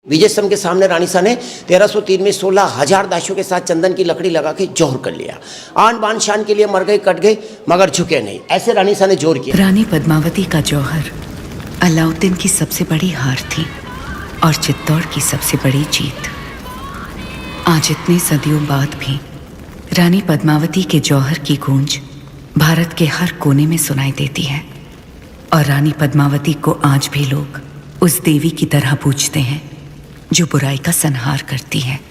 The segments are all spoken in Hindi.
विजय स्तंभ के सामने रानी शाह ने 1303 में 16,000 दासियों के साथ चंदन की लकड़ी लगा के जोहर कर लिया। आन बान शान के लिए मर गए, कट गए, मगर झुके नहीं, ऐसे रानी शाह ने जोर किया। रानी पद्मावती का जौहर अलाउद्दीन की सबसे बड़ी हार थी और चित्तौड़ की सबसे बड़ी जीत। आज इतने सदियों बाद भी रानी पद्मावती के जौहर की गूंज भारत के हर कोने में सुनाई देती है और रानी पद्मावती को आज भी लोग उस देवी की तरह पूजते हैं जो बुराई का संहार करती है।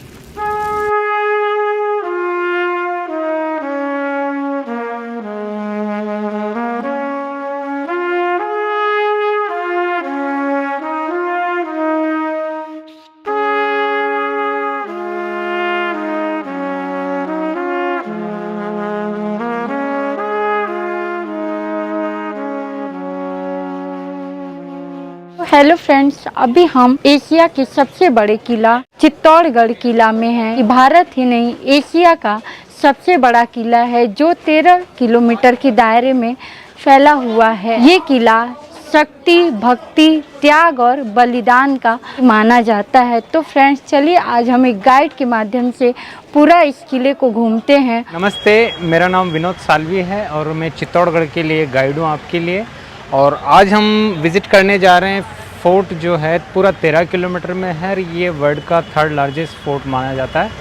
हेलो फ्रेंड्स, अभी हम एशिया के सबसे बड़े किला चित्तौड़गढ़ किला में हैं। भारत ही नहीं, एशिया का सबसे बड़ा किला है जो 13 किलोमीटर के दायरे में फैला हुआ है। ये किला शक्ति, भक्ति, त्याग और बलिदान का माना जाता है। तो फ्रेंड्स, चलिए आज हम एक गाइड के माध्यम से पूरा इस किले को घूमते हैं। नमस्ते, मेरा नाम विनोद सालवी है और मैं चित्तौड़गढ़ के लिए गाइड हूँ आपके लिए। और आज हम विज़िट करने जा रहे हैं फोर्ट जो है पूरा 13 किलोमीटर में है। ये वर्ल्ड का 3rd लार्जेस्ट फोर्ट माना जाता है।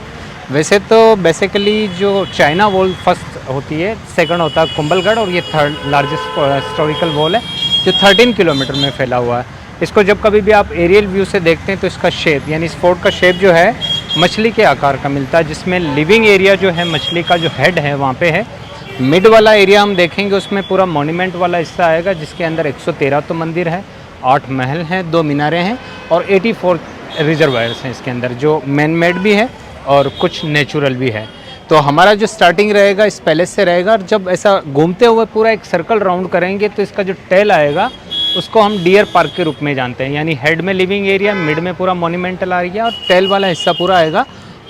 वैसे तो बेसिकली जो चाइना वॉल फर्स्ट होती है, सेकंड होता है कुंभलगढ़ और ये 3rd लार्जेस्ट हिस्टोरिकल वॉल है जो 13 किलोमीटर में फैला हुआ है। इसको जब कभी भी आप एरियल व्यू से देखते हैं तो इसका शेप, यानी इस फोर्ट का शेप जो है मछली के आकार का मिलता है, जिसमें लिविंग एरिया जो है मछली का जो हेड है वहाँ पे है। मिड वाला एरिया हम देखेंगे उसमें पूरा मॉन्यूमेंट वाला हिस्सा आएगा जिसके अंदर 113 तो मंदिर है, 8 महल हैं, 2 मीनारें हैं और 84 रिजर्वायर्स हैं इसके अंदर, जो मैन मेड भी है और कुछ नेचुरल भी है। तो हमारा जो स्टार्टिंग रहेगा इस पैलेस से रहेगा और जब ऐसा घूमते हुए पूरा एक सर्कल राउंड करेंगे तो इसका जो टेल आएगा उसको हम डियर पार्क के रूप में जानते हैं। यानी हेड में लिविंग एरिया, मिड में पूरा मॉन्यूमेंटल एरिया और टेल वाला हिस्सा पूरा आएगा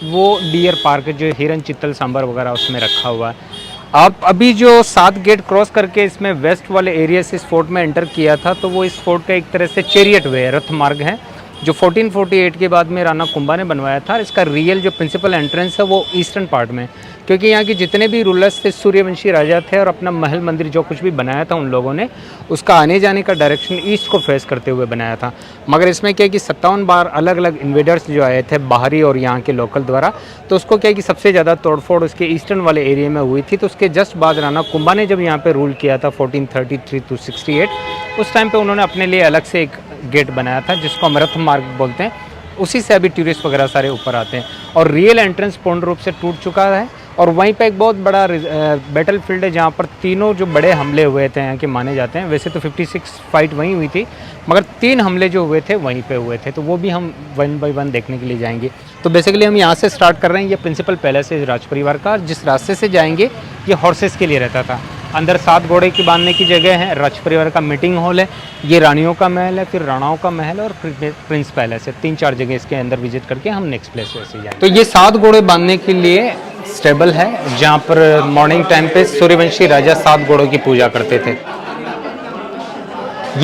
वो डियर पार्क, जो हिरन, चित्तल, सांबर वगैरह उसमें रखा हुआ है। आप अभी जो 7 गेट क्रॉस करके इसमें वेस्ट वाले एरिया से इस फोर्ट में एंटर किया था तो वो इस फोर्ट का एक तरह से चैरियट वे, रथ मार्ग है, जो 1448 के बाद में राणा कुंभा ने बनवाया था। इसका रियल जो प्रिंसिपल एंट्रेंस है वो ईस्टर्न पार्ट में, क्योंकि यहाँ के जितने भी रूलर्स थे, सूर्यवंशी राजा थे और अपना महल मंदिर जो कुछ भी बनाया था उन लोगों ने उसका आने जाने का डायरेक्शन ईस्ट को फेस करते हुए बनाया था। मगर इसमें क्या है कि 57 बार अलग अलग इन्वेडर्स जो आए थे बाहरी और यहाँ के लोकल द्वारा, तो उसको क्या है कि सबसे ज़्यादा तोड़फोड़ उसके ईस्टर्न वाले एरिया में हुई थी। तो उसके जस्ट बाद राणा कुंभा ने जब यहाँ पर रूल किया था 1433 to 68, उस टाइम पर उन्होंने अपने लिए अलग से एक गेट बनाया था जिसको हम रथ मार्ग बोलते हैं। उसी से अभी टूरिस्ट वगैरह सारे ऊपर आते हैं और रियल एंट्रेंस पूर्ण रूप से टूट चुका है। और वहीं पे एक बहुत बड़ा बैटल फील्ड है जहाँ पर तीनों जो बड़े हमले हुए थे यहाँ के माने जाते हैं। वैसे तो 56 फाइट वहीं हुई थी, मगर 3 हमले जो हुए थे वहीं पे हुए थे, तो वो भी हम 1 by 1 देखने के लिए जाएंगे। तो बेसिकली हम यहाँ से स्टार्ट कर रहे हैं। ये प्रिंसिपल पैलेस है राज परिवार का। जिस रास्ते से जाएंगे ये हॉर्सेस के लिए रहता था। अंदर 7 घोड़े की बांधने की जगह है, राज परिवार का मीटिंग हॉल है, ये रानियों का महल है, फिर राणाओं का महल और प्रिंस पैलेस है। 3-4 जगह इसके अंदर विजिट करके हम नेक्स्ट प्लेस से जाएंगे। तो ये 7 घोड़े बांधने के लिए स्टेबल है जहाँ पर मॉर्निंग टाइम पे सूर्यवंशी राजा 7 घोड़ों की पूजा करते थे।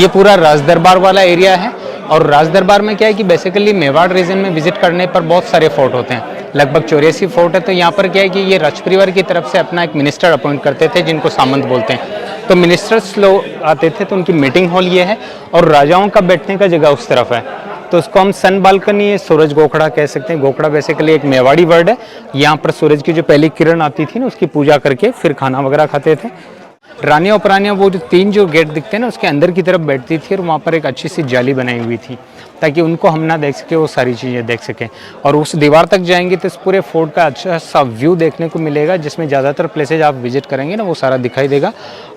ये पूरा राजदरबार वाला एरिया है और राजदरबार में क्या है कि बेसिकली मेवाड़ रीजन में विजिट करने पर बहुत सारे फोर्ट होते हैं, लगभग 84 फोर्ट है। तो यहाँ पर क्या है कि ये राज परिवार की तरफ से अपना एक मिनिस्टर अपॉइंट करते थे जिनको सामंत बोलते हैं। तो मिनिस्टर्स लोग आते थे तो उनकी मीटिंग हॉल ये है और राजाओं का बैठने का जगह उस तरफ है। तो उसको हम सन बालकनी या सूरज गोखड़ा कह सकते हैं। गोखड़ा बेसिकली एक मेवाड़ी वर्ड है। यहाँ पर सूरज की जो पहली किरण आती थी ना उसकी पूजा करके फिर खाना वगैरह खाते थे। रानियाँ उपरानियाँ वो जो 3 जो गेट दिखते हैं ना उसके अंदर की तरफ बैठती थी और वहाँ पर एक अच्छी सी जाली बनाई हुई थी ताकि उनको हम ना देख सके, वो सारी चीज़ें देख सकें। और उस दीवार तक जाएंगे तो इस पूरे फोर्ट का अच्छा सा व्यू देखने को मिलेगा, जिसमें ज़्यादातर प्लेसेज आप विजिट करेंगे ना वो सारा दिखाई देगा।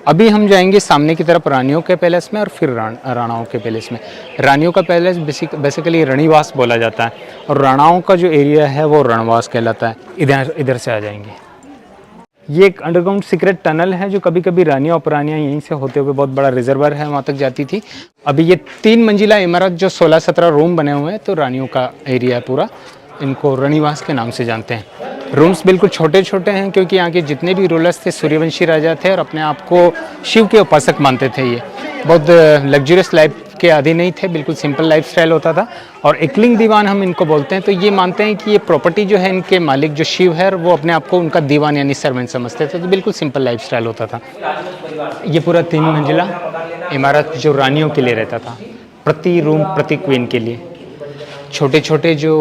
अभी हम जाएंगे सामने की तरफ रानियों के पैलेस में और फिर राणाओं के पैलेस में। रानियों का पैलेस बेसिकली रणिवास बोला जाता है और राणाओं का जो एरिया है वो रणवास कहलाता है। इधर से आ जाएंगे। ये एक अंडरग्राउंड सीक्रेट टनल है जो कभी कभी रानियाँ उपरानियाँ यहीं से होते हुए बहुत बड़ा रिजर्वर है वहाँ तक जाती थी। अभी ये 3 मंजिला इमारत जो 16-17 रूम बने हुए हैं, तो रानियों का एरिया है पूरा। इनको रणिवास के नाम से जानते हैं। रूम्स बिल्कुल छोटे छोटे हैं क्योंकि यहाँ के जितने भी रूलर्स थे सूर्यवंशी राजा थे और अपने आप को शिव के उपासक मानते थे। ये बहुत लग्जरियस लाइफ के आदि नहीं थे, बिल्कुल सिंपल लाइफस्टाइल होता था। और एकलिंग दीवान हम इनको बोलते हैं। तो ये मानते हैं कि ये प्रॉपर्टी जो है इनके मालिक जो शिव है वो अपने आप को उनका दीवान यानी सर्वेंट समझते थे। तो बिल्कुल सिंपल लाइफस्टाइल होता था। ये पूरा 3 मंजिला इमारत जो रानियों के लिए रहता था, प्रति रूम प्रति क्वीन के लिए। छोटे छोटे जो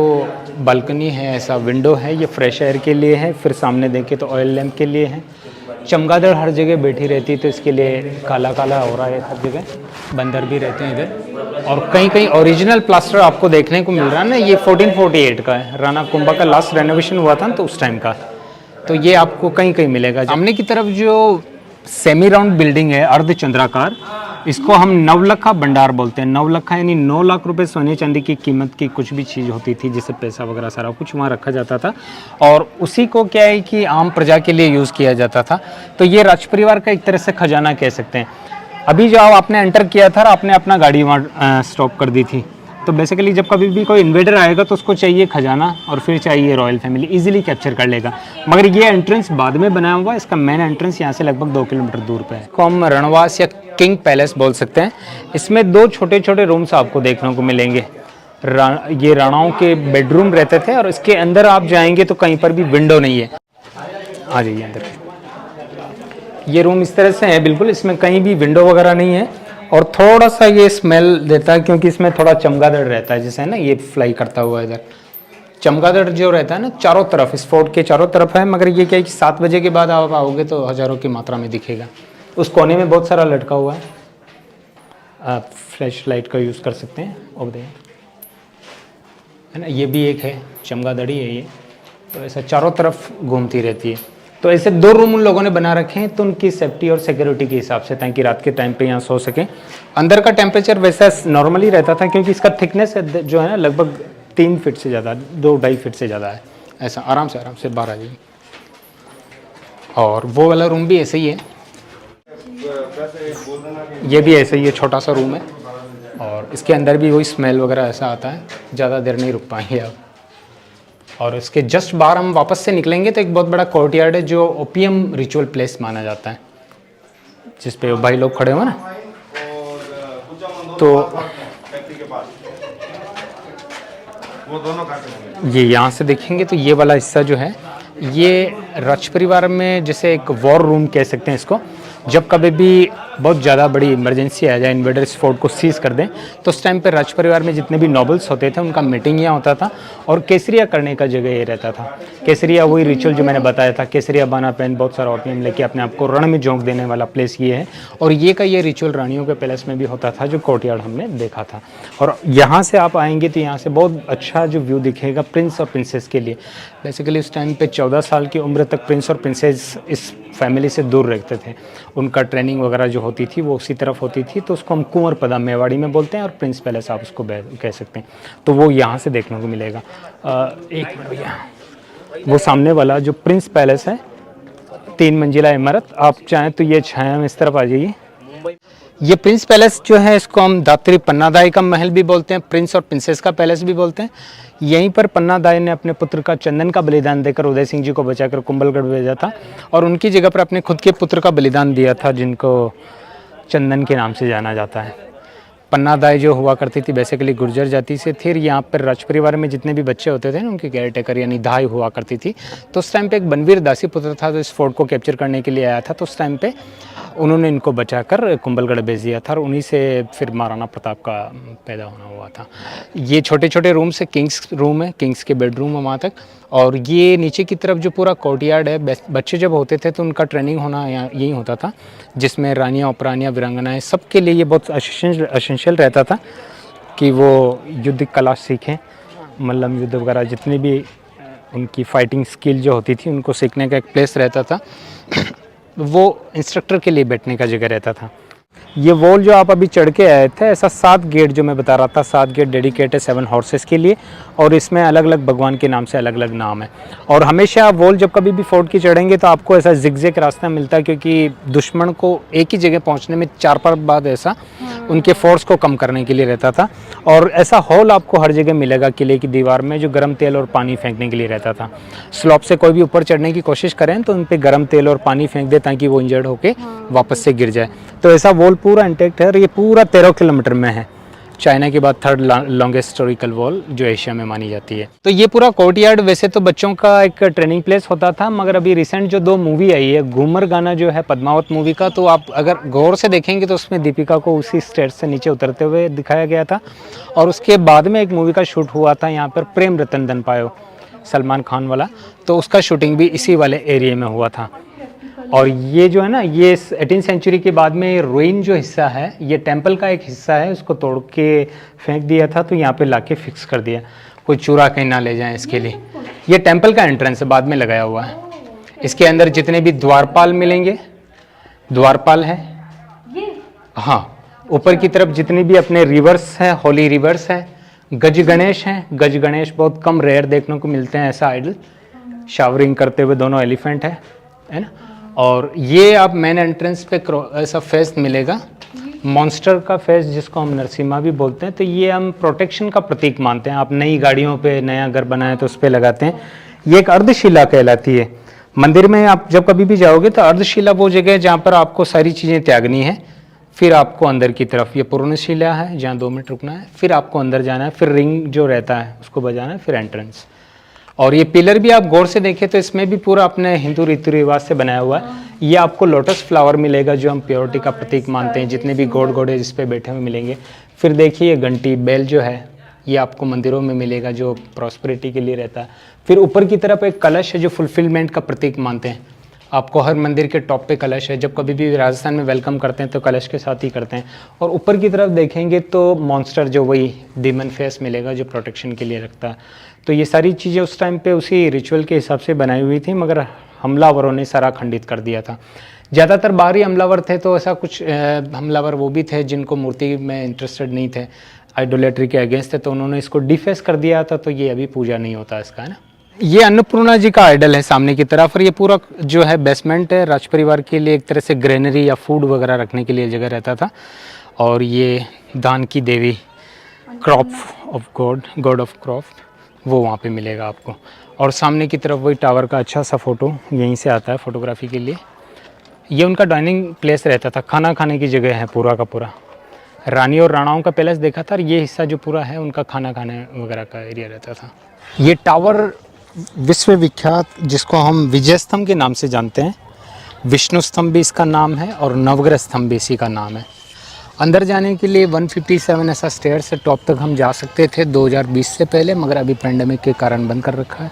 बालकनी है, ऐसा विंडो है, ये फ्रेश एयर के लिए है। फिर सामने देखें तो ऑयल लैम्प के लिए है। चमगादड़ हर जगह बैठी रहती तो इसके लिए काला काला हो रहा है हर जगह। बंदर भी रहते हैं इधर। और कहीं कहीं ओरिजिनल प्लास्टर आपको देखने को मिल रहा है ना, ये 1448 का है। राणा कुंभा का लास्ट रेनोवेशन हुआ था तो उस टाइम का। तो ये आपको कहीं कहीं मिलेगा। सामने की तरफ जो सेमी राउंड बिल्डिंग है अर्धचंद्राकार, इसको हम नवलखा भंडार बोलते हैं। नवलखा यानी 9 लाख रुपए सोने चांदी की कीमत की कुछ भी चीज़ होती थी, जिससे पैसा वगैरह सारा कुछ वहाँ रखा जाता था। और उसी को क्या है कि आम प्रजा के लिए यूज़ किया जाता था। तो ये राज परिवार का एक तरह से खजाना कह सकते हैं। अभी जो आपने एंटर किया था, आपने अपना गाड़ी वहाँ स्टॉप कर दी थी। तो बेसिकली जब कभी भी कोई इन्वेडर आएगा तो उसको चाहिए खजाना और फिर चाहिए रॉयल फैमिली, इजीली कैप्चर कर लेगा। मगर ये एंट्रेंस बाद में बनाया हुआ है। इसका मेन एंट्रेंस यहाँ से लगभग 2 किलोमीटर दूर पे है। इसको हम रणवास या किंग पैलेस बोल सकते हैं। इसमें 2 छोटे छोटे रूम्स आपको देखने को मिलेंगे। ये राणाओं के बेडरूम रहते थे और इसके अंदर आप जाएंगे तो कहीं पर भी विंडो नहीं है। आ जाइए अंदर। ये रूम इस तरह से है बिल्कुल, इसमें कहीं भी विंडो वगैरह नहीं है। और थोड़ा सा ये स्मेल देता है क्योंकि इसमें थोड़ा चमगादड़ रहता है, जैसे ना ये फ्लाई करता हुआ इधर। चमगादड़ जो रहता है ना चारों तरफ, इस फोर्ट के चारों तरफ है। मगर ये क्या है कि 7 बजे के बाद आप आओगे तो हज़ारों की मात्रा में दिखेगा। उस कोने में बहुत सारा लटका हुआ है, आप फ्लैश लाइट का यूज़ कर सकते हैं। और है ना, ये भी एक है चमगादड़ी है ये। तो ऐसा चारों तरफ घूमती रहती है। तो ऐसे 2 रूम उन लोगों ने बना रखे हैं तो उनकी सेफ्टी और सिक्योरिटी के हिसाब से, ताकि रात के टाइम पे यहाँ सो सकें। अंदर का टेम्परेचर वैसा नॉर्मली रहता था क्योंकि इसका थिकनेस जो है ना लगभग 3 फीट से ज़्यादा, 2-2.5 फीट से ज़्यादा है। ऐसा आराम से बाहर आ जाइए। और वो वाला रूम भी ऐसे ही है, ये भी ऐसे ही है, छोटा सा रूम है। और इसके अंदर भी वही स्मेल वगैरह ऐसा आता है, ज़्यादा देर नहीं रुक पाएंगे आप। और इसके जस्ट बाहर हम वापस से निकलेंगे तो एक बहुत बड़ा कोर्टयार्ड है जो ओपियम रिचुअल प्लेस माना जाता है, जिस पे भाई लोग खड़े हुए ना। तो ये यहाँ से देखेंगे तो ये वाला हिस्सा जो है ये राज परिवार में जैसे एक वॉर रूम कह सकते हैं इसको। जब कभी भी बहुत ज़्यादा बड़ी इमरजेंसी आ जाए, इन्वेडर इस फोर्ट को सीज कर दें, तो उस टाइम पे राज परिवार में जितने भी नॉबल्स होते थे उनका मीटिंग यहाँ होता था। और केसरिया करने का जगह ये रहता था। केसरिया वही रिचुअल जो मैंने बताया था, केसरिया बाना पहन बहुत सारा ओपियम लेके अपने आप को रण में झोंक देने वाला प्लेस ये है। और ये का ये रिचुअल रानियों के पैलेस में भी होता था, जो कोर्टयार्ड हमने देखा था। और यहाँ से आप आएंगे तो यहाँ से बहुत अच्छा जो व्यू दिखेगा प्रिंस और प्रिंसेस के लिए। बेसिकली उस टाइम पे 14 साल की उम्र तक प्रिंस और प्रिंसेस इस फैमिली से दूर रहते थे। उनका ट्रेनिंग वगैरह जो होती थी वो उसी तरफ होती थी। तो उसको हम कुंवर पदा मेवाड़ी में बोलते हैं और प्रिंस पैलेस आप उसको कह सकते हैं। तो वो यहाँ से देखने को मिलेगा। एक मिनट भैया, वो सामने वाला जो प्रिंस पैलेस है 3 मंजिला इमारत, आप चाहें तो ये छाया में इस तरफ आ जाइए। ये प्रिंस पैलेस जो है इसको हम दात्री पन्नादाई का महल भी बोलते हैं, प्रिंस और प्रिंसेस का पैलेस भी बोलते हैं। यहीं पर पन्नादाई ने अपने पुत्र का चंदन का बलिदान देकर उदय सिंह जी को बचाकर कुंभलगढ़ भेजा था और उनकी जगह पर अपने खुद के पुत्र का बलिदान दिया था, जिनको चंदन के नाम से जाना जाता है। पन्नादाई जो हुआ करती थी बेसिकली गुर्जर जाति से थी। यहाँ पर राज परिवार में जितने भी बच्चे होते थे ना उनके केयर टेकर यानी दाई हुआ करती थी। तो उस टाइम पे एक बनवीर दासी पुत्र था जो इस फोर्ट को कैप्चर करने के लिए आया था। तो उस टाइम पे उन्होंने इनको बचाकर कुंभलगढ़ भेज दिया था और उन्हीं से फिर महाराणा प्रताप का पैदा होना हुआ था। ये छोटे छोटे रूम से किंग्स रूम है, किंग्स के बेडरूम है वहाँ तक। और ये नीचे की तरफ जो पूरा कोर्टयार्ड है, बच्चे जब होते थे तो उनका ट्रेनिंग होना यही होता था, जिसमें रानियाँ उपरानियाँ वीरांगनाएँ सबके लिए ये बहुत एसेंशियल रहता था कि वो युद्ध कला सीखें। मल्लम युद्ध वगैरह जितनी भी उनकी फाइटिंग स्किल जो होती थी उनको सीखने का एक प्लेस रहता था। वो इंस्ट्रक्टर के लिए बैठने का जगह रहता था। ये वॉल जो आप अभी चढ़ के आए थे, ऐसा 7 गेट जो मैं बता रहा था, 7 गेट डेडिकेट है 7 हॉर्सेस के लिए और इसमें अलग अलग भगवान के नाम से अलग अलग नाम है। और हमेशा वॉल जब कभी भी फोर्ट की चढ़ेंगे तो आपको ऐसा जिगजैग रास्ता मिलता है, क्योंकि दुश्मन को एक ही जगह पहुंचने में 4 बार ऐसा उनके फोर्स को कम करने के लिए रहता था। और ऐसा हॉल आपको हर जगह मिलेगा किले की दीवार में, जो गर्म तेल और पानी फेंकने के लिए रहता था। स्लॉप से कोई भी ऊपर चढ़ने की कोशिश करें तो उन पर गर्म तेल और पानी फेंक दे ताकि वो इंजर्ड होके वापस से गिर जाए। तो ऐसा वॉल पूरा इंटैक्ट है और ये पूरा 13 किलोमीटर में है। चाइना के बाद थर्ड लॉन्गेस्ट हिस्टोरिकल वॉल जो एशिया में मानी जाती है। तो ये पूरा कोर्टयार्ड वैसे तो बच्चों का एक ट्रेनिंग प्लेस होता था, मगर अभी रिसेंट जो 2 मूवी आई है, घूमर गाना जो है पद्मावत मूवी का, तो आप अगर गौर से देखेंगे तो उसमें दीपिका को उसी स्टेज से नीचे उतरते हुए दिखाया गया था। और उसके बाद में एक मूवी का शूट हुआ था यहाँ पर, प्रेम रतन धन पायो, सलमान खान वाला, तो उसका शूटिंग भी इसी वाले एरिया में हुआ था। और ये जो है ना, ये 18वीं सेंचुरी के बाद में रुइन जो हिस्सा है, ये टेंपल का एक हिस्सा है, उसको तोड़ के फेंक दिया था, तो यहाँ पे लाके फिक्स कर दिया, कोई चुरा कहीं ना ले जाए इसके लिए। ये टेंपल का एंट्रेंस है, बाद में लगाया हुआ है। इसके अंदर जितने भी द्वारपाल मिलेंगे, द्वारपाल है, हाँ, ऊपर की तरफ जितनी भी अपने रिवर्स हैं, होली रिवर्स है, गज गणेश हैं। गज गणेश बहुत कम रेयर देखने को मिलते हैं, ऐसा आइडल शावरिंग करते हुए, दोनों एलिफेंट है ना। और ये आप मेन एंट्रेंस पे ऐसा फेस मिलेगा, मॉन्स्टर का फेस, जिसको हम नरसिम्हा भी बोलते हैं। तो ये हम प्रोटेक्शन का प्रतीक मानते हैं। आप नई गाड़ियों पे नया घर बनाए तो उस पर लगाते हैं। ये एक अर्धशिला कहलाती है। मंदिर में आप जब कभी भी जाओगे तो अर्धशिला वो जगह है जहाँ पर आपको सारी चीज़ें त्यागनी है, फिर आपको अंदर की तरफ, ये पूर्णशिला है जहाँ 2 मिनट रुकना है, फिर आपको अंदर जाना है, फिर रिंग जो रहता है उसको बजाना है, फिर एंट्रेंस। और ये पिलर भी आप गौर से देखें तो इसमें भी पूरा अपने हिंदू रीति रिवाज से बनाया हुआ है। ये आपको लोटस फ्लावर मिलेगा जो हम प्योरिटी का प्रतीक मानते हैं, जितने भी गॉड गॉडेज इस पे बैठे हुए मिलेंगे। फिर देखिए ये घंटी बेल जो है, ये आपको मंदिरों में मिलेगा जो प्रॉस्पेरिटी के लिए रहता है। फिर ऊपर की तरफ एक कलश है जो फुलफिलमेंट का प्रतीक मानते हैं। आपको हर मंदिर के टॉप पे कलश है, जब कभी भी राजस्थान में वेलकम करते हैं तो कलश के साथ ही करते हैं। और ऊपर की तरफ देखेंगे तो मॉन्स्टर जो वही डीमन फेस मिलेगा जो प्रोटेक्शन के लिए रखता है। तो ये सारी चीज़ें उस टाइम पे उसी रिचुअल के हिसाब से बनाई हुई थी, मगर हमलावरों ने सारा खंडित कर दिया था। ज़्यादातर बाहरी हमलावर थे, तो ऐसा कुछ हमलावर वो भी थे जिनको मूर्ति में इंटरेस्टेड नहीं थे, आइडोलेट्री के अगेंस्ट थे, तो उन्होंने इसको डिफेस कर दिया था। तो ये अभी पूजा नहीं होता इसका, है ना। ये अन्नपूर्णा जी का आइडल है सामने की तरफ, और ये पूरा जो है बेसमेंट है, राज परिवार के लिए एक तरह से ग्रेनरी या फूड वगैरह रखने के लिए जगह रहता था। और ये दान की देवी, crop of god of crop, वो वहाँ पे मिलेगा आपको। और सामने की तरफ वही टावर का अच्छा सा फोटो यहीं से आता है फोटोग्राफी के लिए। ये उनका डाइनिंग प्लेस रहता था, खाना खाने की जगह है पूरा का पूरा। रानी और राणाओं का पैलेस देखा था, और ये हिस्सा जो पूरा है उनका खाना खाने वगैरह का एरिया रहता था। ये टावर विश्व विख्यात, जिसको हम विजय स्तंभ के नाम से जानते हैं, विष्णु स्तंभ भी इसका नाम है और नवग्रह स्तंभ भी इसी का नाम है। अंदर जाने के लिए 157 ऐसा स्टेयर से टॉप तक हम जा सकते थे 2020 से पहले, मगर अभी पेंडेमिक के कारण बंद कर रखा है।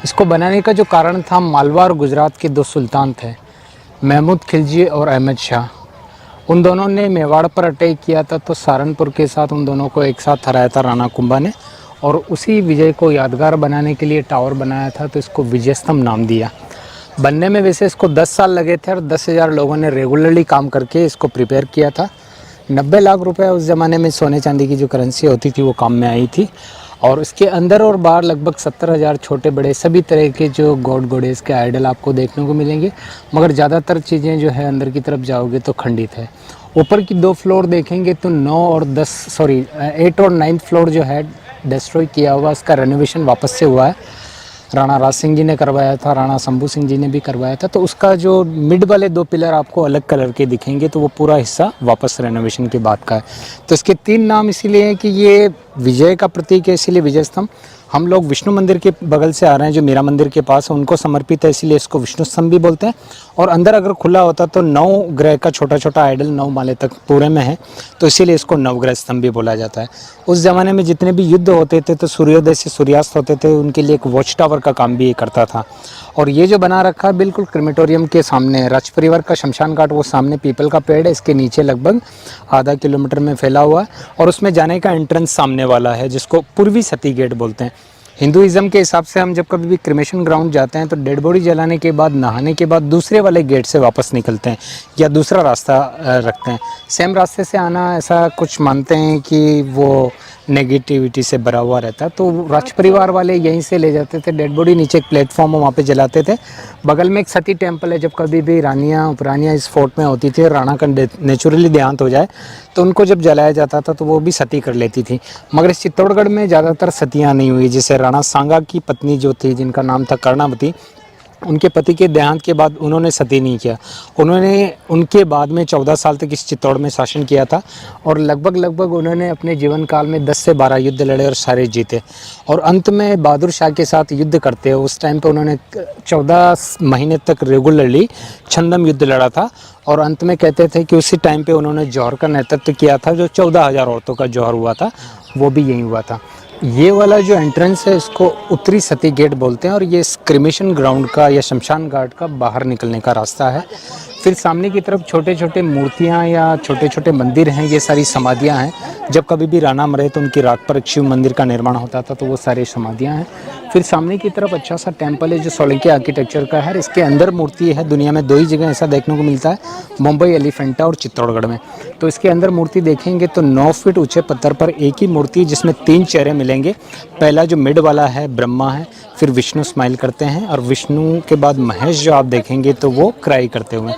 इसको बनाने का जो कारण था, मालवा और गुजरात के 2 सुल्तान थे, महमूद खिलजी और अहमद शाह। उन दोनों ने मेवाड़ पर अटैक किया था, तो सहारनपुर के साथ उन दोनों को एक साथ हराया था राणा कुंभा ने, और उसी विजय को यादगार बनाने के लिए टावर बनाया था, तो इसको विजय स्तंभ नाम दिया। बनने में वैसे इसको 10 साल लगे थे, और 10,000 लोगों ने रेगुलरली काम करके इसको प्रिपेयर किया था। 90 लाख रुपए उस ज़माने में सोने चांदी की जो करेंसी होती थी वो काम में आई थी। और इसके अंदर और बाहर लगभग 70,000 छोटे बड़े सभी तरह के जो गॉड गॉडेस के आइडल आपको देखने को मिलेंगे, मगर ज़्यादातर चीज़ें जो है अंदर की तरफ जाओगे तो खंडित है। ऊपर की 2 फ्लोर देखेंगे तो 8 और 9 फ्लोर जो है डिस्ट्रॉय किया हुआ, इसका रेनोवेशन वापस से हुआ है। राणा राज सिंह जी ने करवाया था, राणा शंभू सिंह जी ने भी करवाया था। तो उसका जो मिड वाले 2 पिलर आपको अलग कलर के दिखेंगे, तो वो पूरा हिस्सा वापस रेनोवेशन के बाद का है। तो इसके 3 नाम इसीलिए हैं कि ये विजय का प्रतीक है, इसीलिए विजय स्तंभ। हम लोग विष्णु मंदिर के बगल से आ रहे हैं जो मीरा मंदिर के पास है, उनको समर्पित है, इसीलिए इसको विष्णु स्तंभ भी बोलते हैं। और अंदर अगर खुला होता तो 9 ग्रह का छोटा छोटा आइडल 9 माले तक पूरे में है, तो इसीलिए इसको नवग्रह स्तंभ भी बोला जाता है। उस ज़माने में जितने भी युद्ध होते थे तो सूर्योदय से सूर्यास्त होते थे, उनके लिए एक वॉच टावर का काम भी ये करता था। और ये जो बना रखा है बिल्कुल क्रेमेटोरियम के सामने है। राज परिवार का शमशान घाट वो सामने पीपल का पेड़ है, इसके नीचे लगभग आधा किलोमीटर में फैला हुआ है। और उसमें जाने का एंट्रेंस सामने वाला है, जिसको पूर्वी सती गेट बोलते हैं। हिंदुइज्म के हिसाब से हम जब कभी भी क्रिमेशन ग्राउंड जाते हैं तो डेड बॉडी जलाने के बाद, नहाने के बाद दूसरे वाले गेट से वापस निकलते हैं या दूसरा रास्ता रखते हैं। सेम रास्ते से आना, ऐसा कुछ मानते हैं कि वो नेगेटिविटी से भरा हुआ रहता है। तो राज परिवार वाले यहीं से ले जाते थे डेड बॉडी, नीचे एक प्लेटफॉर्म है वहाँ पे जलाते थे। बगल में एक सती टेम्पल है, जब कभी भी रानियाँ उपरानियाँ इस फोर्ट में होती थी, राणा का नेचुरली देहांत हो जाए तो उनको जब जलाया जाता था तो वो भी सती कर लेती थी। मगर इस चित्तौड़गढ़ में ज़्यादातर सतियाँ नहीं हुई। जैसे राणा सांगा की पत्नी जो थी, जिनका नाम था कर्णावती, उनके पति के देहांत के बाद उन्होंने सती नहीं किया। उन्होंने उनके बाद में 14 साल तक इस चित्तौड़ में शासन किया था और लगभग उन्होंने अपने जीवन काल में 10 से 12 युद्ध लड़े और सारे जीते। और अंत में बहादुर शाह के साथ युद्ध करते हैं उस टाइम पे उन्होंने 14 महीने तक रेगुलरली छंदम युद्ध लड़ा था। और अंत में कहते थे कि उसी टाइम पे उन्होंने जौहर का नेतृत्व किया था, जो 14,000 औरतों का जौहर हुआ था वो भी यहीं हुआ था। ये वाला जो एंट्रेंस है इसको उत्तरी सती गेट बोलते हैं और ये क्रिमेशन ग्राउंड का या शमशान घाट का बाहर निकलने का रास्ता है। फिर सामने की तरफ छोटे छोटे मूर्तियाँ या छोटे छोटे मंदिर हैं, ये सारी समाधियाँ हैं। जब कभी भी राणा मरे तो उनकी राख पर एक शिव मंदिर का निर्माण होता था, तो वो सारी समाधियाँ हैं। फिर सामने की तरफ अच्छा सा टेम्पल है जो सोलंकी आर्किटेक्चर का है। इसके अंदर मूर्ति है, दुनिया में 2 ही जगह ऐसा देखने को मिलता है, मुंबई एलिफेंटा और चित्तौड़गढ़ में। तो इसके अंदर मूर्ति देखेंगे तो 9 फीट ऊंचे पत्थर पर एक ही मूर्ति जिसमें 3 चेहरे मिलेंगे। पहला जो मिड वाला है ब्रह्मा है, फिर विष्णु स्माइल करते हैं और विष्णु के बाद महेश जो आप देखेंगे तो वो क्राई करते हुए।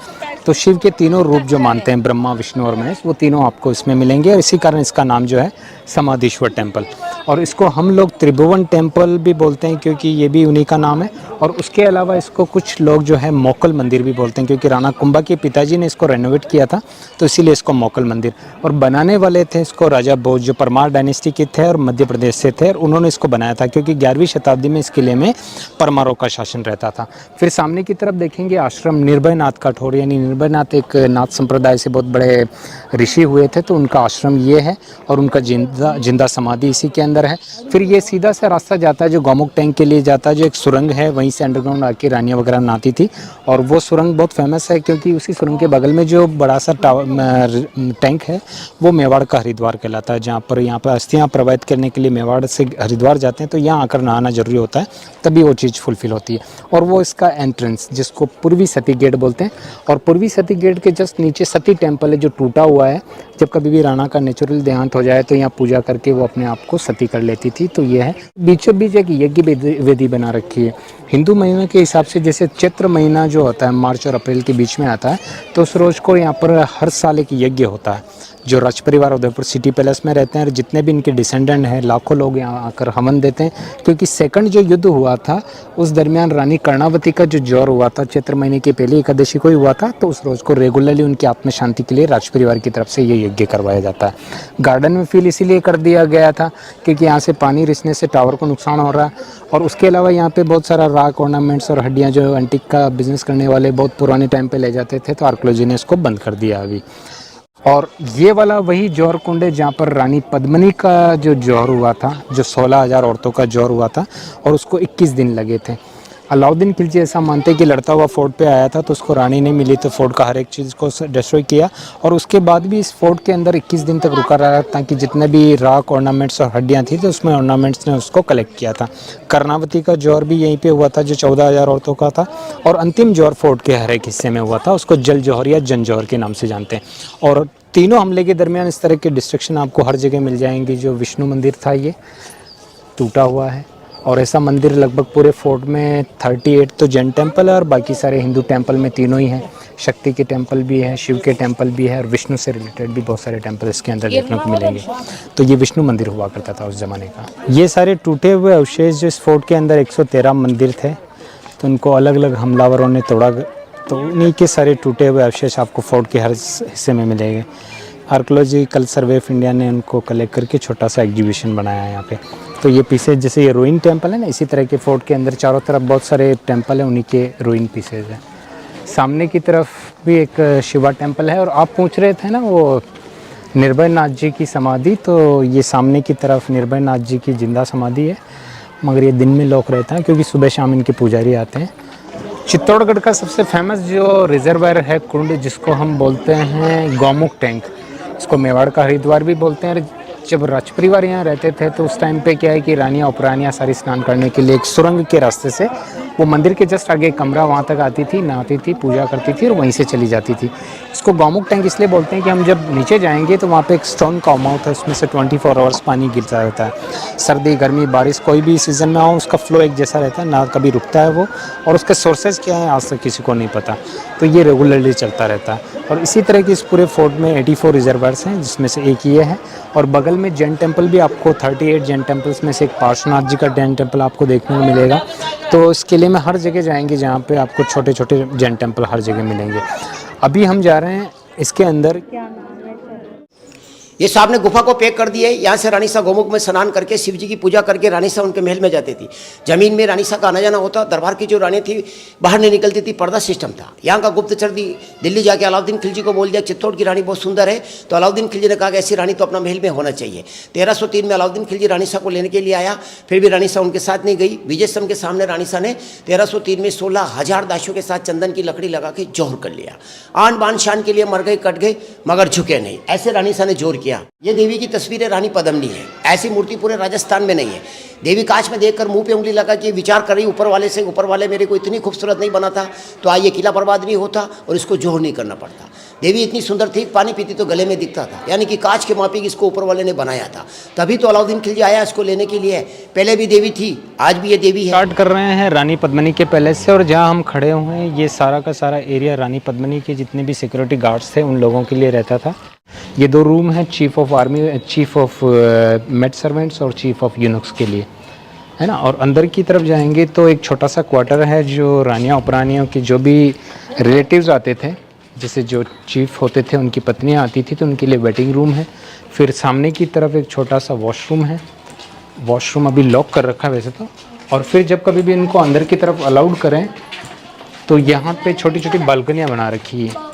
तो शिव के तीनों रूप जो मानते हैं ब्रह्मा विष्णु और महेश, वो तीनों आपको इसमें मिलेंगे और इसी कारण इसका नाम जो है समाधीश्वर टेम्पल। और इसको हम लोग त्रिभुवन टेम्पल भी बोलते हैं क्योंकि ये भी उन्हीं का नाम है। और उसके अलावा इसको कुछ लोग जो है मोकल मंदिर भी बोलते हैं क्योंकि राणा कुंभा के पिताजी ने इसको रेनोवेट किया था, तो इसीलिए इसको मोकल मंदिर। और बनाने वाले थे इसको राजा भोज, जो परमार डायनेस्टी के थे और मध्य प्रदेश से थे, और उन्होंने इसको बनाया था क्योंकि 11वीं शताब्दी में इस किले में परमारों का शासन रहता था। फिर सामने की तरफ देखेंगे आश्रम निर्भय नाथ कठोर, यानी निर्भय नाथ एक नाथ संप्रदाय से बहुत बड़े ऋषि हुए थे, तो उनका आश्रम ये है और उनका जिंदा समाधि इसी के अंदर है। फिर ये सीधा सा रास्ता जाता है जो गौमुख टैंक के लिए जाता है, जो एक सुरंग है, वहीं से अंडरग्राउंड आके रानियाँ वगैरह नहाती थी। और वो सुरंग बहुत फेमस है क्योंकि उसी सुरंग के बगल में जो बड़ा सा टैंक है वो मेवाड़ का हरिद्वार कहलाता है, जहाँ पर यहाँ पर अस्थियाँ प्रवाहित करने के लिए मेवाड़ से हरिद्वार जाते हैं, तो यहाँ आकर नहाना जरूरी होता है, तभी वो चीज़ फुलफिल होती है। और वो इसका एंट्रेंस जिसको पूर्वी सती गेट बोलते हैं, और पूर्वी सती गेट के जस्ट नीचे सती टेम्पल है जो टूटा हुआ है। जब कभी भी राणा का नेचुरल देहांत हो जाए तो यहाँ पूजा करके वो अपने आप को सती कर लेती थी। तो ये है, बीचों बीच एक यज्ञ वेदी बना रखी है। हिंदू महीने के हिसाब से जैसे चैत्र महीना जो होता है मार्च और अप्रैल के बीच में आता है, तो उस रोज़ को यहाँ पर हर साल एक यज्ञ होता है। जो राज परिवार उदयपुर सिटी पैलेस में रहते हैं और जितने भी इनके डिसेंडेंट हैं, लाखों लोग यहाँ आकर हवन देते हैं क्योंकि सेकंड जो युद्ध हुआ था उस दरमियान रानी कर्णावती का जो जौहर हुआ था चैत्र महीने की पहली एकादशी को ही हुआ था। तो उस रोज़ को रेगुलरली उनकी आत्म शांति के लिए राज परिवार की तरफ से ये यज्ञ करवाया जाता है। गार्डन में फील इसीलिए कर दिया गया था क्योंकि यहाँ से पानी रिसने से टावर को नुकसान हो रहा है, और उसके अलावा यहाँ पे बहुत सारा राख ऑर्नामेंट्स और हड्डियाँ जो एंटीक का बिजनेस करने वाले बहुत पुराने टाइम पे ले जाते थे, तो आर्कियोलॉजी ने इसको बंद कर दिया अभी। और ये वाला वही जौहर कुंड है जहाँ पर रानी पद्मिनी का जो जौहर हुआ था, जो 16,000 औरतों का जौहर हुआ था और उसको 21 दिन लगे थे। अलाउद्दीन खिलजी ऐसा मानते हैं कि लड़ता हुआ फोर्ट पे आया था, तो उसको रानी नहीं मिली तो फोर्ट का हर एक चीज़ को डिस्ट्रॉय किया, और उसके बाद भी इस फोर्ट के अंदर 21 दिन तक रुका रहा ताकि जितने भी राख ऑर्नामेंट्स और हड्डियाँ थी तो उसमें ऑर्नामेंट्स ने उसको कलेक्ट किया था। कर्णावती का जौहर भी यहीं पे हुआ था जो 14,000 औरतों का था, और अंतिम जौहर फोर्ट के हर एक हिस्से में हुआ था, उसको जल जौहर या जन जौहर के नाम से जानते हैं। और तीनों हमले के दरमियान इस तरह के डिस्ट्रक्शन आपको हर जगह मिल जाएंगी। जो विष्णु मंदिर था ये टूटा हुआ है, और ऐसा मंदिर लगभग पूरे फोर्ट में 38 तो जैन टेम्पल है और बाकी सारे हिंदू टेम्पल में तीनों ही हैं। शक्ति के टेम्पल भी है, शिव के टेम्पल भी है, और विष्णु से रिलेटेड भी बहुत सारे टेम्पल इसके अंदर देखने को मिलेंगे। तो ये विष्णु मंदिर हुआ करता था उस ज़माने का। ये सारे टूटे हुए अवशेष जो इस फोर्ट के अंदर 113 मंदिर थे, तो उनको अलग अलग हमलावरों ने तोड़ा, तो उन्हीं के सारे टूटे हुए अवशेष आपको फोर्ट के हर हिस्से में मिलेंगे। आर्कियोलॉजिकल सर्वे ऑफ इंडिया ने उनको कलेक्ट करके छोटा सा एग्जीबिशन बनाया है यहाँ पे। तो ये पीसेज जैसे ये रूइन टेम्पल है ना, इसी तरह के फोर्ट के अंदर चारों तरफ बहुत सारे टेम्पल हैं, उन्हीं के रूइन पीसेज हैं। सामने की तरफ भी एक शिवा टेम्पल है, और आप पूछ रहे थे ना वो निर्भय नाथ जी की समाधि, तो ये सामने की तरफ निर्भय नाथ जी की जिंदा समाधि है, मगर ये दिन में लोग रहता है क्योंकि सुबह शाम इनके पुजारी आते हैं। चित्तौड़गढ़ का सबसे फेमस जो रिजर्वायर है कुंड, जिसको हम बोलते हैं गौमुख टैंक, इसको मेवाड़ का हरिद्वार भी बोलते हैं। जब राज परिवार यहाँ रहते थे तो उस टाइम पे क्या है कि रानियाँ उपरानियाँ सारी स्नान करने के लिए एक सुरंग के रास्ते से वो मंदिर के जस्ट आगे कमरा, वहाँ तक आती थी, नहाती थी, पूजा करती थी और वहीं से चली जाती थी। इसको गौमुख टैंक इसलिए बोलते हैं कि हम जब नीचे जाएंगे तो वहाँ पे एक स्टोन का माउथ है, उसमें से 24 आवर्स पानी गिरता रहता है। सर्दी गर्मी बारिश कोई भी सीज़न में आओ उसका फ्लो एक जैसा रहता है, ना कभी रुकता है वो, और उसके सोर्सेज क्या है आज तक किसी को नहीं पता, तो ये रेगुलरली चलता रहता है। और इसी तरह की इस पूरे फोर्ट में 84 रिजर्वायर्स हैं, जिसमें से एक ये है, और बगल में जैन टेम्पल भी आपको 38 जैन टेम्पल्स में से एक पार्श्वनाथ जी का जैन टेम्पल आपको देखने को मिलेगा। तो इस किले में हर जगह जाएंगे जहाँ पे आपको छोटे छोटे जैन टेम्पल हर जगह मिलेंगे। अभी हम जा रहे हैं इसके अंदर। ये साहब ने गुफा को पैक कर दिया है। यहाँ से रानी सा गौमुख में स्नान करके शिव जी की पूजा करके रानी सा उनके महल में जाती थी। जमीन में रानी सा का आना जाना होता। दरबार की जो रानी थी बाहर नहीं निकलती थी, पर्दा सिस्टम था। यहाँ का गुप्तचर दिल्ली जाके अलाउद्दीन खिलजी को बोल दिया चित्तौड़ की रानी बहुत सुंदर है। तो अलाउद्दीन खिलजी ने कहा कि ऐसी रानी तो अपना महल में होना चाहिए। 1303 में अलाउद्दीन खिलजी रानी सा को लेने के लिए आया, फिर भी रानी सा उनके साथ नहीं गई। विजय स्तंभ के सामने रानी सा ने 1303 में 16,000 दासियों के साथ चंदन की लकड़ी लगा के जोहर कर लिया। आन बान शान के लिए मर गए, कट गए, मगर झुके नहीं। ऐसे रानी सा ने जोर किया। ये देवी की तस्वीर रानी पद्मिनी है। ऐसी मूर्ति पूरे राजस्थान में नहीं है। देवी कांच में देखकर मुंह पे उंगली लगा के विचार कर रही ऊपर वाले से, ऊपर वाले मेरे को इतनी खूबसूरत नहीं बना था तो आज ये किला बर्बाद नहीं होता और इसको जोहर नहीं करना पड़ता। देवी इतनी सुंदर थी, पानी पीती तो गले में दिखता था, यानी कि कांच के मापी इसको ऊपर वाले ने बनाया था। तभी तो अलाउद्दीन खिलजी आया इसको लेने के लिए। पहले भी देवी थी, आज भी ये देवी है। स्टार्ट कर रहे हैं रानी पद्मिनी के पैलेस से, और जहाँ हम खड़े हुए हैं ये सारा का सारा एरिया रानी पद्मिनी के जितने भी सिक्योरिटी गार्ड्स थे उन लोगों के लिए रहता था। ये 2 रूम हैं, chief of army, chief of made servants और चीफ ऑफ यूनुक्स के लिए, है ना। और अंदर की तरफ जाएंगे तो एक छोटा सा क्वार्टर है जो रानियाँ उपरानियों के जो भी रिलेटिव्स आते थे, जैसे जो चीफ होते थे उनकी पत्नियाँ आती थी तो उनके लिए वेटिंग रूम है। फिर सामने की तरफ एक छोटा सा वॉशरूम है। वॉशरूम अभी लॉक कर रखा है वैसे तो। और फिर जब कभी भी इनको अंदर की तरफ अलाउड करें तो यहाँ पे छोटी छोटी बालकनियाँ बना रखी है।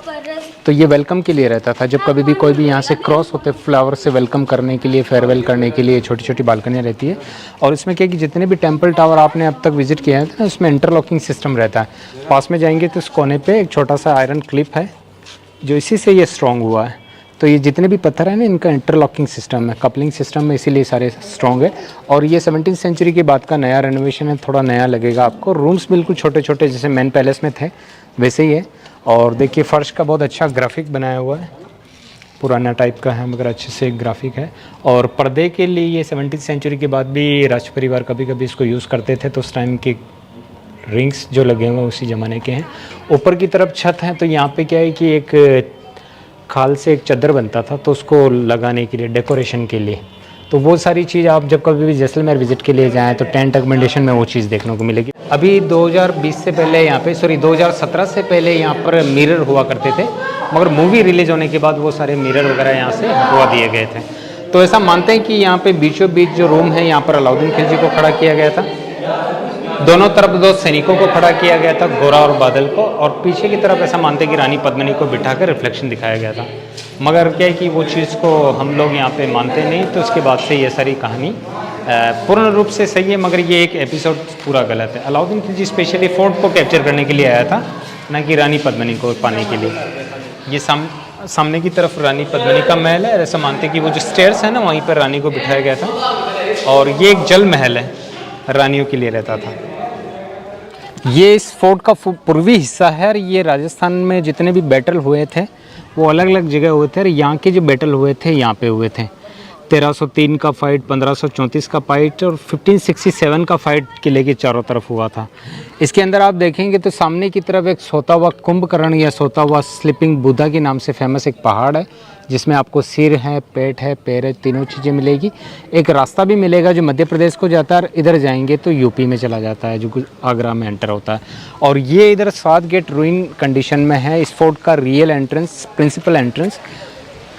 तो ये वेलकम के लिए रहता था। जब कभी भी कोई भी यहाँ से क्रॉस होते फ्लावर से वेलकम करने के लिए, फेयरवेल करने के लिए छोटी छोटी बालकनियाँ रहती है। और इसमें क्या है कि जितने भी टेंपल टावर आपने अब तक विजिट किया है ना, उसमें इंटरलॉकिंग सिस्टम रहता है। पास में जाएंगे तो इस कोने पे एक छोटा सा आयरन क्लिप है जो इसी से ये स्ट्रॉन्ग हुआ है। तो ये जितने भी पत्थर हैं ना, इनका इंटरलॉकिंग सिस्टम है, कपलिंग सिस्टम है, इसीलिए सारे स्ट्रॉन्ग है। और ये 17वीं सेंचुरी के बाद का नया रेनोवेशन है, थोड़ा नया लगेगा आपको। रूम्स बिल्कुल छोटे छोटे जैसे मेन पैलेस में थे वैसे ही है। और देखिए फर्श का बहुत अच्छा ग्राफिक बनाया हुआ है, पुराना टाइप का है मगर अच्छे से ग्राफिक है। और पर्दे के लिए ये 17वीं सेंचुरी के बाद भी राज परिवार कभी कभी इसको यूज़ करते थे, तो उस टाइम के रिंग्स जो लगे हुए उसी ज़माने के हैं। ऊपर की तरफ छत है, तो यहाँ पे क्या है कि एक खाल से एक चादर बनता था तो उसको लगाने के लिए, डेकोरेशन के लिए। तो वो सारी चीज़ आप जब कभी भी जैसलमेर विजिट के लिए जाएँ तो टेंट अकोमोडेशन में वो चीज़ देखने को मिलेगी। अभी 2020 से पहले यहाँ पे 2017 से पहले यहाँ पर मिरर हुआ करते थे, मगर मूवी रिलीज होने के बाद वो सारे मिरर वगैरह यहाँ से हटवा दिए गए थे। तो ऐसा मानते हैं कि यहाँ पे बीचों बीच जो रूम है यहाँ पर अलाउद्दीन खिलजी को खड़ा किया गया था। दोनों तरफ 2 सैनिकों को खड़ा किया गया था, गोरा और बादल को। और पीछे की तरफ ऐसा मानते हैं कि रानी पद्मिनी को बिठा कर रिफ्लेक्शन दिखाया गया था। मगर क्या है कि वो चीज़ को हम लोग यहाँ पे मानते नहीं, तो उसके बाद से ये सारी कहानी पूर्ण रूप से सही है, मगर ये एक एपिसोड पूरा गलत है। अलाउद्दीन खिलजी स्पेशली फोर्ट को कैप्चर करने के लिए आया था, ना कि रानी पद्मिनी को पाने के लिए। ये सामने की तरफ रानी पद्मिनी का महल है। ऐसा मानते हैं कि वो जो स्टेयर्स है ना, वहीं पर रानी को बिठाया गया था। और ये एक जल महल है, रानियों के लिए रहता था। ये इस फोर्ट का पूर्वी हिस्सा है। और ये राजस्थान में जितने भी बैटल हुए थे वो अलग अलग जगह हुए थे, और यहाँ के जो बैटल हुए थे यहाँ पे हुए थे। 1303 का फाइट, 1534 का फाइट और 1567 का फाइट किले के चारों तरफ हुआ था। इसके अंदर आप देखेंगे तो सामने की तरफ एक सोता हुआ कुंभकर्ण या सोता हुआ स्लीपिंग बुद्धा के नाम से फेमस एक पहाड़ है, जिसमें आपको सिर है, पेट है, पैर है, तीनों चीज़ें मिलेगी। एक रास्ता भी मिलेगा जो मध्य प्रदेश को जाता है, और इधर जाएंगे तो यूपी में चला जाता है, जो आगरा में एंटर होता है। और ये इधर 7 गेट रूइन कंडीशन में है। इस फोर्ट का रियल एंट्रेंस, प्रिंसिपल एंट्रेंस।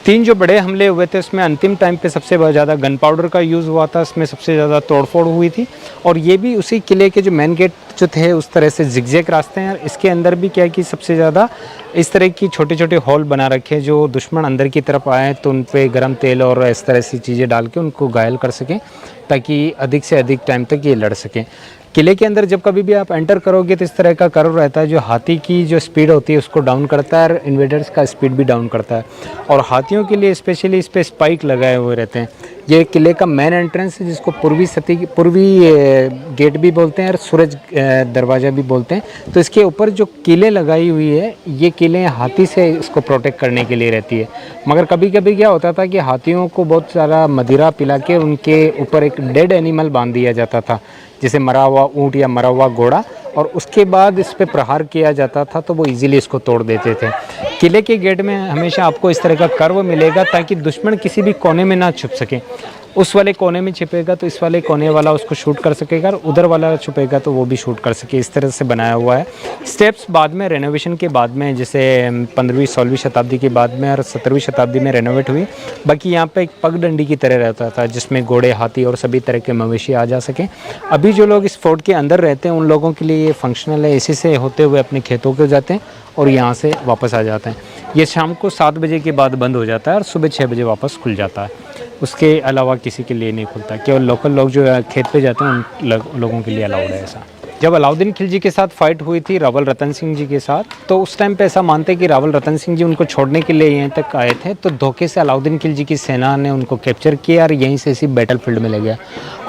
3 जो बड़े हमले हुए थे उसमें अंतिम टाइम पे सबसे ज़्यादा गन पाउडर का यूज़ हुआ था, इसमें सबसे ज़्यादा तोड़फोड़ हुई थी। और ये भी उसी किले के जो मेन गेट जो थे उस तरह से जिगजैग रास्ते हैं। इसके अंदर भी क्या है कि सबसे ज़्यादा इस तरह की छोटे छोटे हॉल बना रखे हैं, जो दुश्मन अंदर की तरफ आए तो उन पर गर्म तेल और इस तरह से चीज़ें डाल के उनको घायल कर सकें, ताकि अधिक से अधिक टाइम तक ये लड़ सकें। किले के अंदर जब कभी भी आप एंटर करोगे तो इस तरह का कर्व रहता है जो हाथी की जो स्पीड होती है उसको डाउन करता है, और इन्वेडर्स का स्पीड भी डाउन करता है। और हाथियों के लिए स्पेशली इस पर स्पाइक लगाए हुए रहते हैं। ये किले का मेन एंट्रेंस है, जिसको पूर्वी गेट भी बोलते हैं और सूरज दरवाज़ा भी बोलते हैं। तो इसके ऊपर जो किले लगाई हुई है, ये किले हाथी से इसको प्रोटेक्ट करने के लिए रहती है। मगर कभी कभी क्या होता था कि हाथियों को बहुत सारा मदिरा पिला के उनके ऊपर एक डेड एनिमल बांध दिया जाता था, जैसे मरा हुआ ऊँट या मरा हुआ घोड़ा, और उसके बाद इस पर प्रहार किया जाता था तो वो इजीली इसको तोड़ देते थे। किले के गेट में हमेशा आपको इस तरह का कर्व मिलेगा ताकि दुश्मन किसी भी कोने में ना छुप सके। उस वाले कोने में छिपेगा तो इस वाले कोने वाला उसको शूट कर सकेगा, और उधर वाला छुपेगा तो वो भी शूट कर सके। इस तरह से बनाया हुआ है। स्टेप्स बाद में रेनोवेशन के बाद में, जैसे 15वीं-16वीं शताब्दी के बाद में और 17वीं शताब्दी में रेनोवेट हुई। बाकी यहाँ पे एक पगडंडी की तरह रहता था जिसमें घोड़े, हाथी और सभी तरह के मवेशी आ जा सकें। अभी जो लोग इस फोर्ट के अंदर रहते हैं उन लोगों के लिए ये फंक्शनल है। इसी से होते हुए अपने खेतों को जाते हैं और यहाँ से वापस आ जाते हैं। ये शाम को 7 बजे के बाद बंद हो जाता है और सुबह 6 बजे वापस खुल जाता है। उसके अलावा किसी के लिए नहीं खुलता। केवल लोकल लोग जो है खेत पे जाते हैं उन लोगों के लिए अलाउड है ऐसा। जब अलाउद्दीन खिलजी के साथ फाइट हुई थी रावल रतन सिंह जी के साथ, तो उस टाइम पे ऐसा मानते हैं कि रावल रतन सिंह जी उनको छोड़ने के लिए यहीं तक आए थे, तो धोखे से अलाउद्दीन खिलजी की सेना ने उनको कैप्चर किया और यहीं से इसी बैटल फील्ड में ले गया।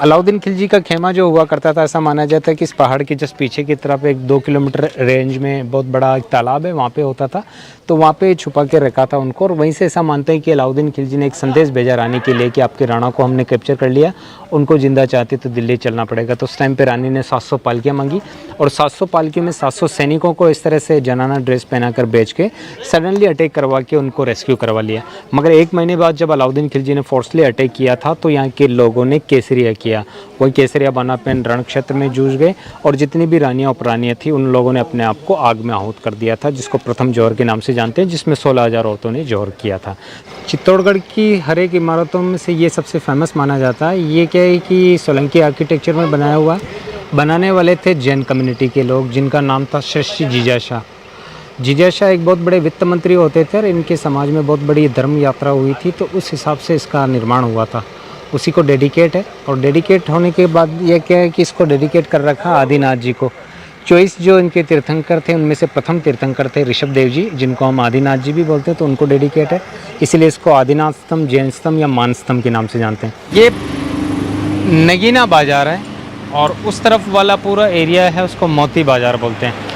अलाउद्दीन खिलजी का खेमा जो हुआ करता था, ऐसा माना जाता है कि इस पहाड़ के जस्ट पीछे की तरफ एक 2 किलोमीटर रेंज में बहुत बड़ा एक तालाब है, वहाँ पे होता था। तो वहाँ पे छुपा के रखा था उनको, और वहीं से ऐसा मानते हैं कि अलाउद्दीन खिलजी ने एक संदेश भेजा रानी के लिए कि आपके राणा को हमने कैप्चर कर लिया, उनको जिंदा चाहते तो दिल्ली चलना पड़ेगा। तो उस टाइम पे रानी ने 700 पालकियाँ मांगी, और 700 पालकियों में 700 सैनिकों को इस तरह से जनाना ड्रेस पहनाकर बेच के सडनली अटैक करवा के उनको रेस्क्यू करवा लिया। मगर 1 महीने बाद जब अलाउद्दीन खिलजी ने फोर्सली अटैक किया था तो यहाँ के लोगों ने केसरिया किया। वही केसरिया बना पेन रण क्षेत्र में जूझ गए, और जितनी भी रानियाँ उपरानियाँ थी उन लोगों ने अपने आप को आग में आहूत कर दिया था, जिसको प्रथम जौहर के नाम से जानते हैं, जिसमें 16,000 औरतों ने जौहर किया था। चित्तौड़गढ़ की हर एक इमारतों में से ये सबसे फेमस माना जाता है। ये क्या है कि सोलंकी आर्किटेक्चर में बनाया हुआ। बनाने वाले थे जैन कम्युनिटी के लोग, जिनका नाम था श्रेष्ठी जीजा शाह। जीजा शाह एक बहुत बड़े वित्त मंत्री होते थे और इनके समाज में बहुत बड़ी धर्म यात्रा हुई थी, तो उस हिसाब से इसका निर्माण हुआ था। उसी को डेडिकेट है, और डेडिकेट होने के बाद ये क्या है कि इसको डेडिकेट कर रखा आदिनाथ जी को। 24 जो इनके तीर्थंकर थे उनमें से प्रथम तीर्थंकर थे ऋषभ देव जी, जिनको हम आदिनाथ जी भी बोलते हैं, तो उनको डेडिकेट है। इसीलिए इसको आदिनाथ स्तंभ, जैन स्तंभ या मान स्तंभ के नाम से जानते हैं। ये नगीना बाजार है, और उस तरफ वाला पूरा एरिया है उसको मोती बाज़ार बोलते हैं।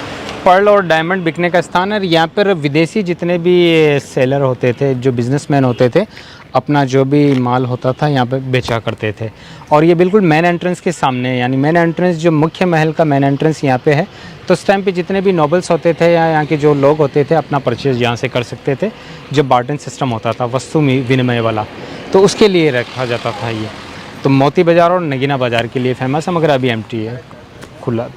पर्ल और डायमंड बिकने का स्थान है। यहाँ पर विदेशी जितने भी सेलर होते थे, जो बिजनेसमैन होते थे, अपना जो भी माल होता था यहाँ पे बेचा करते थे। और ये बिल्कुल मेन एंट्रेंस के सामने है, यानी मेन एंट्रेंस जो मुख्य महल का मेन एंट्रेंस यहाँ पे है। तो उस टाइम पे जितने भी नोबल्स होते थे या यहाँ के जो लोग होते थे अपना परचेज यहाँ से कर सकते थे। जो बार्टन सिस्टम होता था वस्तु विनिमय वाला, तो उसके लिए रखा जाता था ये। तो मोती बाज़ार और नगीना बाज़ार के लिए फेमस है, मगर अभी एम्प्टी है, खुला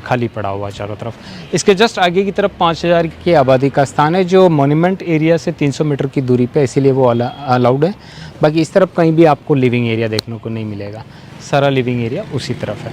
खाली पड़ा हुआ चारों तरफ। इसके जस्ट आगे की तरफ 5,000 की आबादी का स्थान है, जो मॉन्यूमेंट एरिया से 300 मीटर की दूरी पे, इसीलिए वो अलाउड है। बाकी इस तरफ कहीं भी आपको लिविंग एरिया देखने को नहीं मिलेगा, सारा लिविंग एरिया उसी तरफ है।